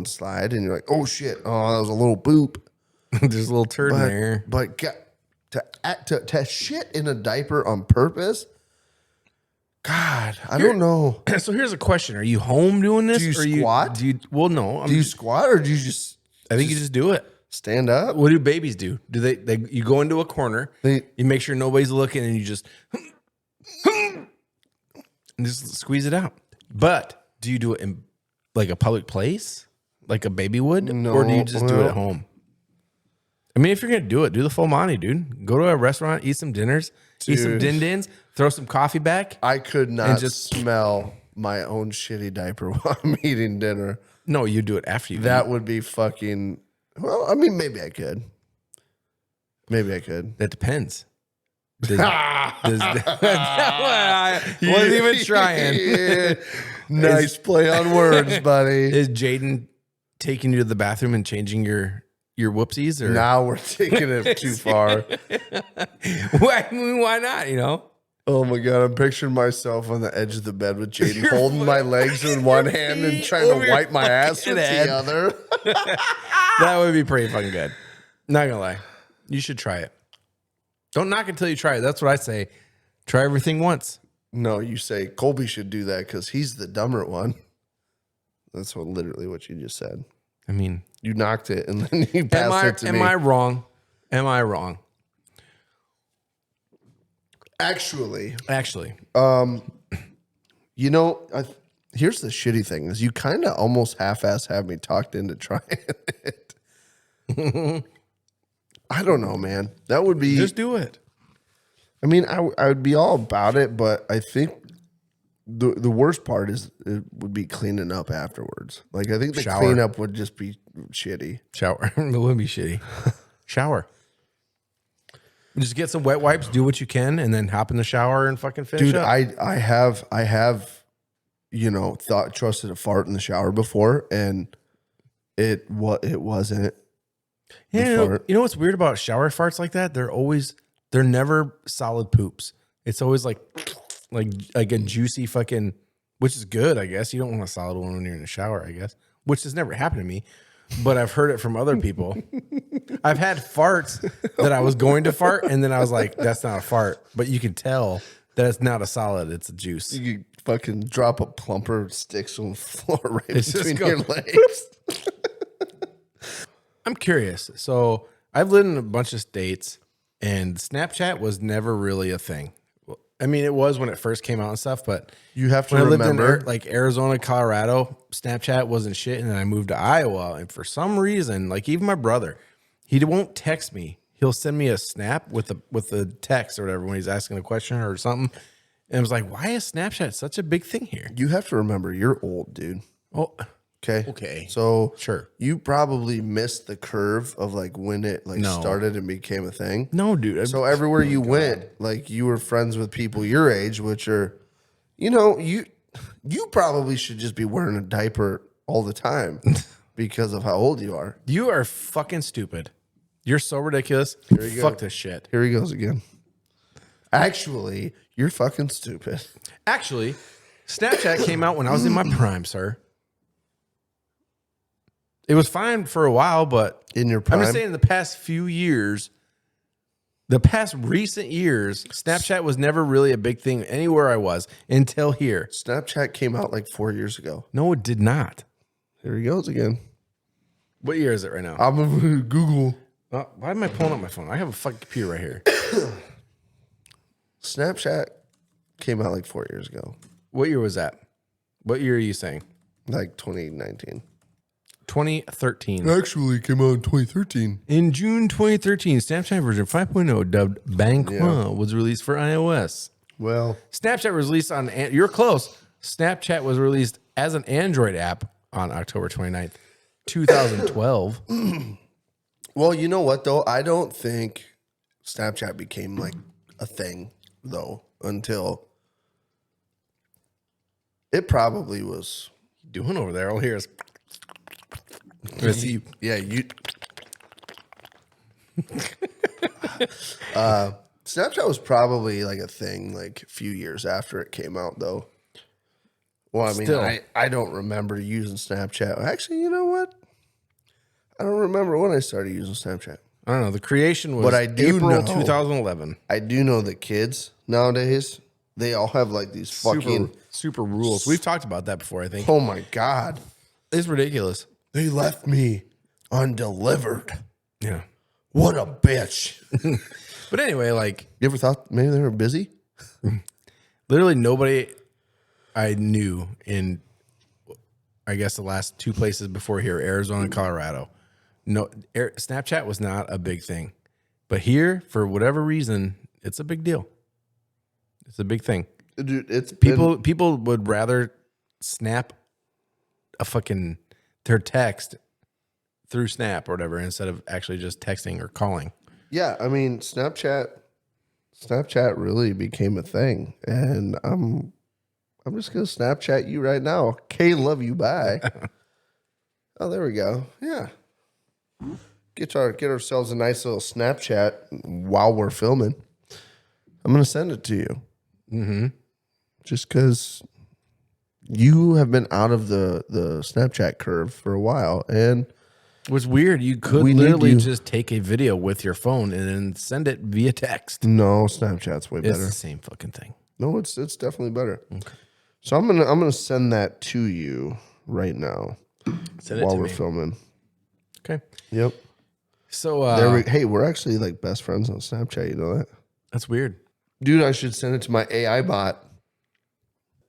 slide, and you're like, oh shit, oh that was a little boop. There's a little turd in there. But to shit in a diaper on purpose, God, I don't know. So here's a question: are you home doing this? Do you or squat? Well, no. Do you squat or do you just? I think you just do it. Stand up. What do babies do? Do they you go into a corner, you make sure nobody's looking, and you just and just squeeze it out. But do you do it in like a public place, like a baby would, or do you just do it at home? I mean, if you're gonna do it, do the full Monty, dude. Go to a restaurant, eat some dinners, eat some din-dins, throw some coffee back. I could not just smell my own shitty diaper while I'm eating dinner. No, you do it after you. That would be fucking. Well, I mean, maybe I could. That depends. I wasn't even trying. Yeah. Nice play on words, buddy. Is Jaden taking you to the bathroom and changing your whoopsies? Or now we're taking it too far. Why not? You know. Oh my God, I'm picturing myself on the edge of the bed with Jaden holding my legs in one hand and trying to wipe my ass with the other. That would be pretty fucking good. Not gonna lie. You should try it. Don't knock until you try it. That's what I say. Try everything once. No, you say Colby should do that because he's the dumber one. That's literally what you just said. I mean, you knocked it and then you passed it to me. Am I wrong? Am I wrong? Actually, you know, here's the shitty thing is you kind of almost half-ass have me talked into trying it. I don't know, man. That would be just do it. I mean, I would be all about it, but I think the worst part is it would be cleaning up afterwards. Like I think the cleanup would just be shitty. Shower. It would be shitty. Shower. Just get some wet wipes, do what you can, and then hop in the shower and fucking finish up. I have, you know, trusted a fart in the shower before, and it wasn't. Yeah, you know what's weird about shower farts like that? They're never solid poops. It's always like a juicy fucking, which is good, I guess. You don't want a solid one when you're in the shower, I guess. Which has never happened to me. But I've heard it from other people. I've had farts that I was going to fart, and then I was like, that's not a fart. But you can tell that it's not a solid, it's a juice. You fucking drop a plumper, sticks on the floor right between your legs. I'm curious. So I've lived in a bunch of states, and Snapchat was never really a thing. I mean, it was when it first came out and stuff, but you have to when remember, I lived in like Arizona, Colorado, Snapchat wasn't shit, and then I moved to Iowa, and for some reason, like even my brother, he won't text me. He'll send me a snap with the text or whatever when he's asking a question or something, and I was like, why is Snapchat such a big thing here? You have to remember, you're old, dude. Oh, okay. So sure, you probably missed the curve of like when it started and became a thing. No, dude. So everywhere you went, like you were friends with people your age, which are, you know, you probably should just be wearing a diaper all the time because of how old you are. You are fucking stupid. You're so ridiculous. Fuck this shit. Here he goes again. Actually, you're fucking stupid. Actually, Snapchat came out when I was in my prime, sir. It was fine for a while, but in your prime, I'm just saying in the past few years, the past recent years, Snapchat was never really a big thing anywhere I was until here. Snapchat came out like 4 years ago. No, it did not. Here he goes again. What year is it right now? I'm going to Google. Why am I pulling up my phone? I have a fucking computer right here. Snapchat came out like 4 years ago. What year was that? What year are you saying? Like 2019. 2013. Actually, it came out in 2013. In June 2013, Snapchat version 5.0, dubbed Bang Qua, was released for iOS. Well, Snapchat was released on, you're close. Snapchat was released as an Android app on October 29th, 2012. Well, you know what, though? I don't think Snapchat became like a thing, though, until it probably was. What are you doing over there? All here is. Yeah, you. Snapchat was probably like a thing like a few years after it came out, though. Well, I mean, Still. I don't remember using Snapchat. Actually, you know what? I don't remember when I started using Snapchat. I don't know. The creation was But I do April know- 2011. I do know that kids nowadays, they all have like these fucking... Super rules. We've talked about that before, I think. Oh my God. It's ridiculous. They left me undelivered. Yeah. What a bitch. But anyway, like, You ever thought maybe they were busy? literally nobody I knew in, I guess, the last two places before here, Arizona and Colorado. No, Snapchat was not a big thing. But here, for whatever reason, it's a big deal. It's a big thing. Dude, it's People would rather snap their text through Snap or whatever instead of actually just texting or calling. Yeah, I mean, Snapchat really became a thing, and I'm just gonna Snapchat you right now. KLYB. Oh, there we go. Yeah, get ourselves a nice little Snapchat while we're filming. I'm gonna send it to you. Mm-hmm. Just because you have been out of the Snapchat curve for a while, and What's weird, you could We need literally you. just take a video with your phone and then send it via text. no, Snapchat's way It's better. the same fucking thing. No, it's definitely better. Okay. So I'm gonna send that to you right now Send it while to we're me. filming. Okay. Yep. So Hey, we're actually like best friends on Snapchat. You know that, that's weird. dude? I should send it to my AI bot.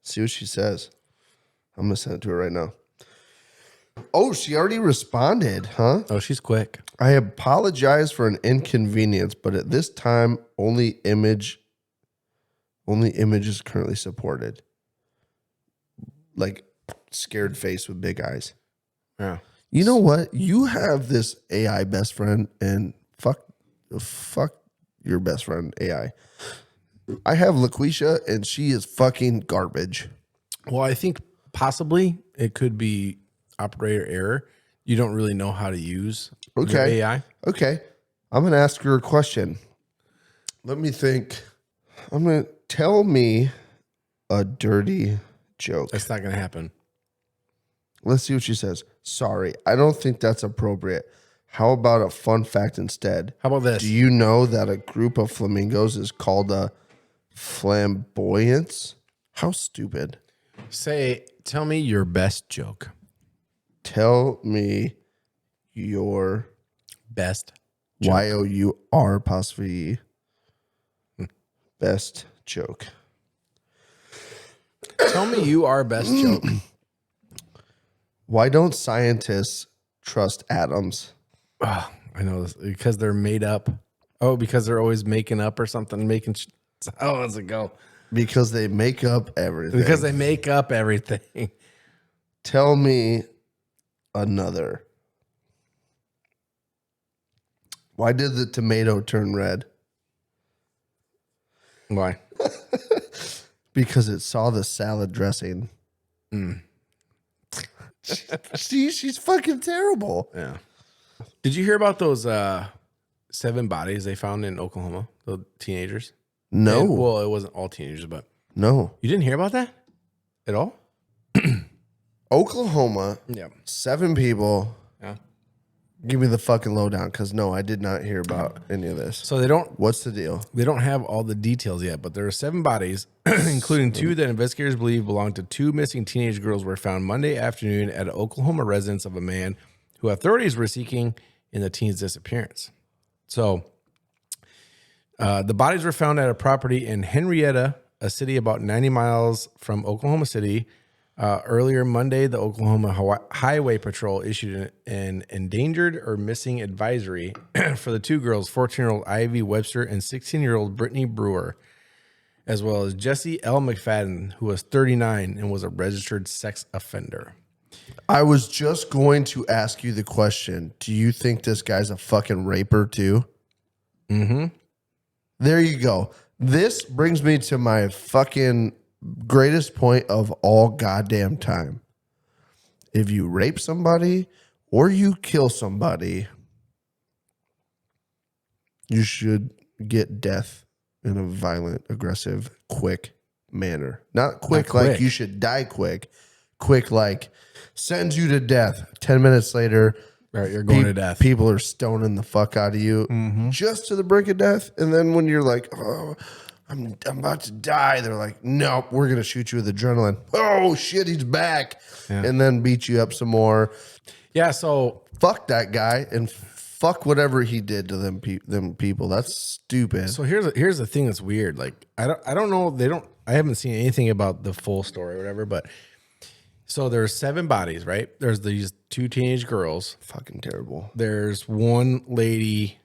See what she says. I'm gonna send it to her right now. Oh, she already responded, huh? Oh, she's quick. I apologize for an inconvenience, but at this time, only image is currently supported. Like scared face with big eyes. Yeah. You know what? You have this AI best friend, and fuck your best friend AI. I have LaQuisha, and she is fucking garbage. Well, I think possibly it could be operator error. You don't really know how to use your Okay. AI. Okay. I'm going to ask her a question. Let me think. I'm going to tell me a dirty joke. That's not going to happen. Let's see what she says. Sorry, I don't think that's appropriate. How about a fun fact instead? How about this? Do you know that a group of flamingos is called a flamboyance? How stupid. Tell me your best joke. Tell me your Best joke. YOUR apostrophe best joke. Tell me you are best joke. Why don't scientists trust atoms? Oh, I know this because they're made up. Oh, because they're always making up or something. How does it go? Because they make up everything. Because they make up everything. Tell me another. Why did the tomato turn red? Why? Because it saw the salad dressing. See, she's fucking terrible. Yeah. Did you hear about those 7 bodies they found in Oklahoma? The teenagers? No. Well, it wasn't all teenagers, but No. you didn't hear about that at all? Oklahoma, Yeah. 7 people. Yeah. Give me the fucking lowdown, because no, I did not hear about any of this. So they don't What's the deal? have all the details yet, but there are 7 bodies, including 2 that investigators believe belonged to 2 missing teenage girls, were found Monday afternoon at an Oklahoma residence of a man who authorities were seeking in the teen's disappearance. So the bodies were found at a property in Henrietta, a city about 90 miles from Oklahoma City. Earlier Monday, the Oklahoma Highway Patrol issued an endangered or missing advisory for the 2 girls, 14-year-old Ivy Webster and 16-year-old Brittany Brewer, as well as Jesse L. McFadden, who was 39 and was a registered sex offender. I was just going to ask you the question. Do you think this guy's a fucking raper too? Mm-hmm. There you go. This brings me to my fucking greatest point of all goddamn time. If you rape somebody or you kill somebody, you should get death in a violent, aggressive, quick manner. Not quick like you should die quick. Quick like sends you to death. 10 minutes later, right, you're going to death. People are stoning the fuck out of you just to the brink of death. And then when you're like, oh, I'm about to die, they're like, nope, we're going to shoot you with adrenaline. Oh, shit, he's back. Yeah. And then beat you up some more. Yeah, so fuck that guy and fuck whatever he did to them people. That's stupid. So here's the thing that's weird. Like I don't know. I haven't seen anything about the full story or whatever. But so there's 7 bodies, right? There's these 2 teenage girls. Fucking terrible. There's one lady.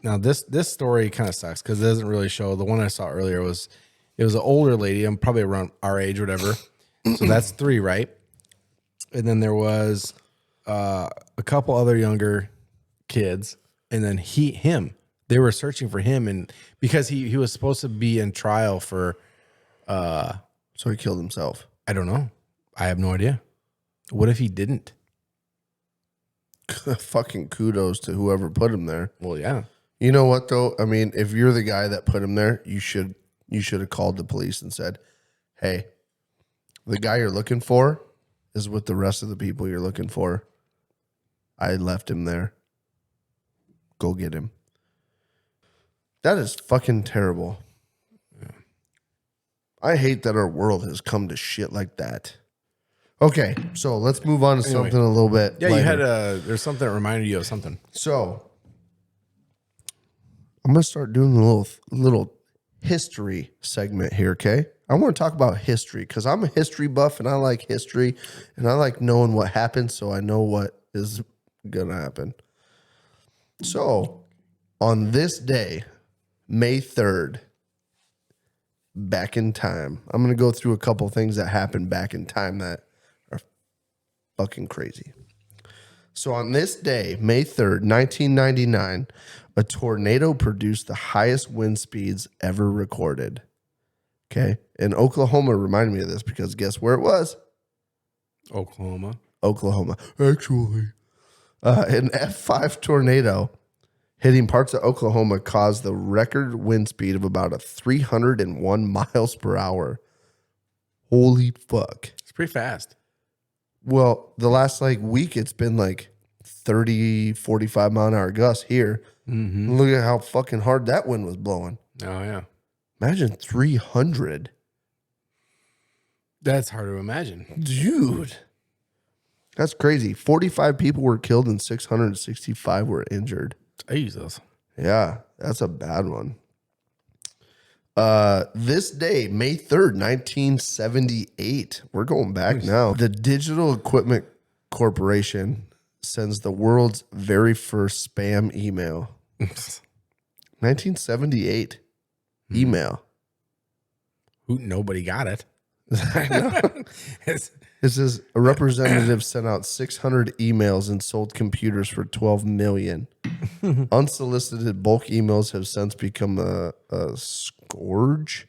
Now this story kind of sucks because it doesn't really show. The one I saw earlier it was an older lady. I'm probably around our age, or whatever. So that's 3, right? And then there was a couple other younger kids, and then him. They were searching for him, and because he was supposed to be in trial for. So he killed himself. I don't know. I have no idea. What if he didn't? Fucking kudos to whoever put him there. Well, yeah. You know what though? I mean, if you're the guy that put him there, you should have called the police and said, "Hey, the guy you're looking for is with the rest of the people you're looking for. I left him there. Go get him." That is fucking terrible. Yeah. I hate that our world has come to shit like that. Okay, so let's move on to something a little bit. Yeah, lighter. you had there's something that reminded you of something. So I'm gonna start doing a little history segment here. Okay, I want to talk about history because I'm a history buff and I like history and I like knowing what happened, so I know what is gonna happen. So on this day, May 3rd, back in time, I'm gonna go through a couple things that happened back in time that are fucking crazy. So on this day, May 3rd, 1999, a tornado produced the highest wind speeds ever recorded. Okay. And Oklahoma reminded me of this because guess where it was? Oklahoma. Actually. An F5 tornado hitting parts of Oklahoma caused the record wind speed of about 301 miles per hour. Holy fuck. It's pretty fast. Well, the last week, it's been 30, 45 mile an hour gusts here. Mm-hmm. Look at how fucking hard that wind was blowing. Oh, yeah. Imagine 300. That's hard to imagine. Dude. That's crazy. 45 people were killed and 665 were injured. Jesus. Yeah, that's a bad one. This day, May 3rd, 1978. We're going back now. The Digital Equipment Corporation sends the world's very first spam email. 1978 email. Nobody got it. I know. It says a representative sent out 600 emails and sold computers for $12 million. Unsolicited bulk emails have since become a scourge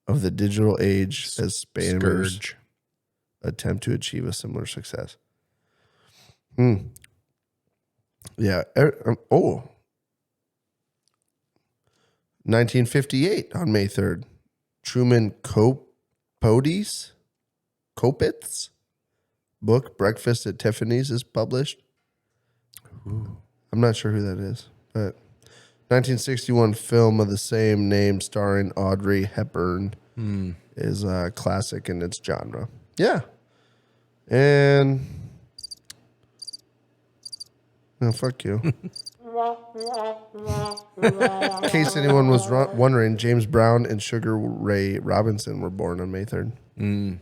of the digital age as spammers attempt to achieve a similar success. Yeah. 1958 on May 3rd. Truman Copit's book, Breakfast at Tiffany's, is published. Ooh. I'm not sure who that is, but 1961 film of the same name starring Audrey Hepburn is a classic in its genre. Yeah. And no, fuck you. In case anyone was wondering, James Brown and Sugar Ray Robinson were born on May 3rd.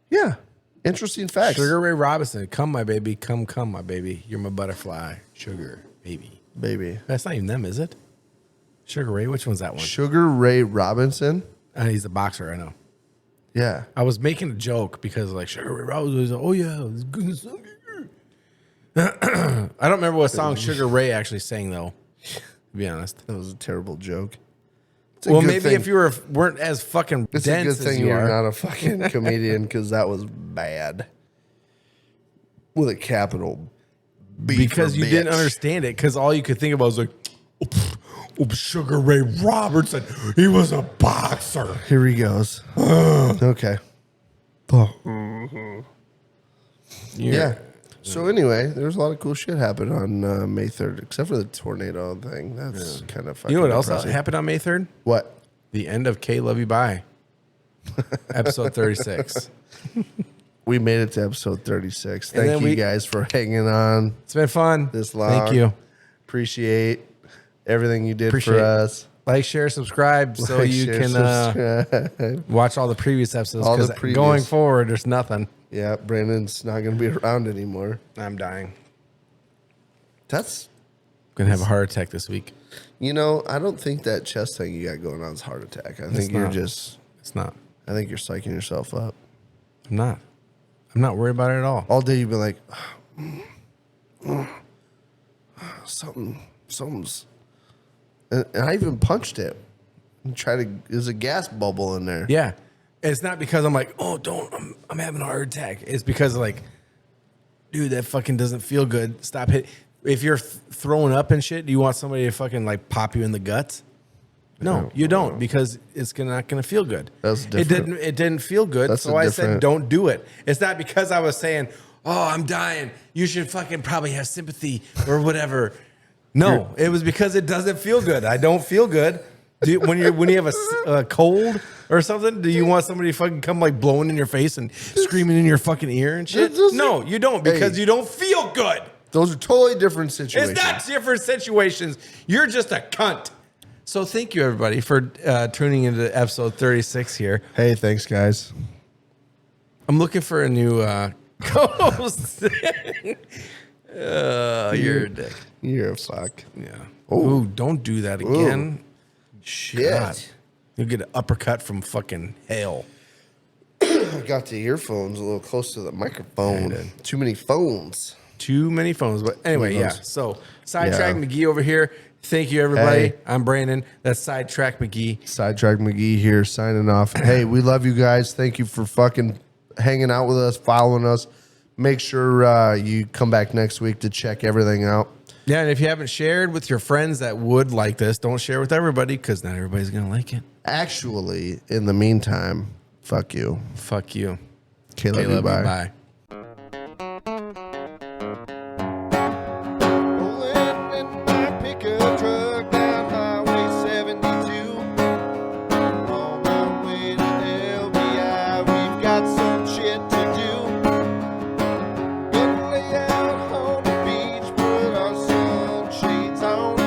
Yeah. Interesting facts. Sugar Ray Robinson. Come, my baby. Come, my baby. You're my butterfly. Sugar, baby. Baby. That's not even them, is it? Sugar Ray? Which one's that one? Sugar Ray Robinson? He's a boxer, I know. Yeah. I was making a joke because Sugar Ray Robinson was like, oh, yeah. It's good song. I don't remember what song Sugar Ray actually sang, though, to be honest. That was a terrible joke. Well, maybe if you weren't as fucking it's dense a good thing you're not a fucking comedian because that was bad. With a capital B. Because you didn't understand it because all you could think about was Sugar Ray Robertson, he was a boxer. Here he goes. Okay. Yeah. So anyway, there's a lot of cool shit happened on May 3rd, except for the tornado thing. That's kind of fucking You know what else depressing. happened on May 3rd? What? The end of KLYB, episode 36. We made it to episode 36. And Thank then you guys for hanging on It's been fun. this long. Thank you. Appreciate everything you did Appreciate for us. Like, share, subscribe so Like, you share, can subscribe. watch all the previous episodes. All the Because previous. going forward, there's nothing. Yeah, Brandon's not going to be around anymore. I'm dying. That's, Gonna have a heart attack this week. you know, I don't think that chest thing you got going on is heart attack. I think you're not. just, It's not. I think you're psyching yourself up. I'm not. I'm not worried about it at all. All day you've been like, something's, and I even punched it and tried to, there's a gas bubble in there. Yeah. It's not because I'm like, oh, I'm having a heart attack. It's because like, dude, that fucking doesn't feel good. Stop hitting. If you're throwing up and shit, do you want somebody to fucking like pop you in the guts? No, you don't, because it's not gonna feel good. That's different. It didn't feel good, That's so a I said different- don't do it. It's not because I was saying, oh, I'm dying. You should fucking probably have sympathy or whatever. No, it was because it doesn't feel good. I don't feel good. When you have a cold or something, do you want somebody to fucking come like blowing in your face and screaming in your fucking ear and shit? No, you don't, because you don't feel good. Those are totally different situations. It's not different situations. You're just a cunt. So thank you, everybody, for tuning into episode 36 here. Hey, thanks, guys. I'm looking for a new co-host. You're a dick. You're a fuck. Yeah. Ooh, don't do that again. Shit. God. You'll get an uppercut from fucking hell. I got the earphones a little close to the microphone. Yeah, I did. Too many phones. Too many phones. But anyway, yeah. phones. So Sidetrack Yeah. McGee over here. Thank you, everybody. Hey. I'm Brandon. That's Sidetrack McGee. Sidetrack McGee here, signing off. Hey, we love you guys. Thank you for fucking hanging out with us, following us. Make sure you come back next week to check everything out. Yeah, and if you haven't shared with your friends that would like this, don't share with everybody, because not everybody's going to like it. Actually, in the meantime, fuck you. Fuck you. KLYB, bye. Bye. Rolling in my pickup truck down Highway 72. On my way to LBI, we've got some shit to do. Gonna lay out on the beach, put our sunshades on.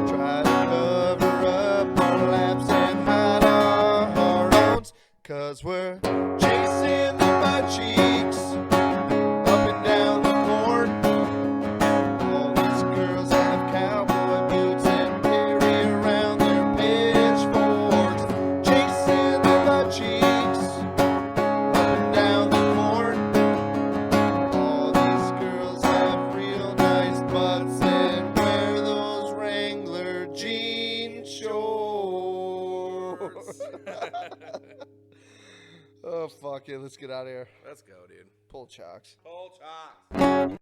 Try to cover up our laps and hide our hormones. 'Cause we're chasing the butt cheeks up and down the court. All these girls have cowboy boots and carry around their pitchforks. Chasing the butt cheeks up and down the court. All these girls have real nice butts and wear those Wrangler jean shorts. Oh, fuck it. Let's get out of here. Let's go, dude. Pull chocks. Pull chalk.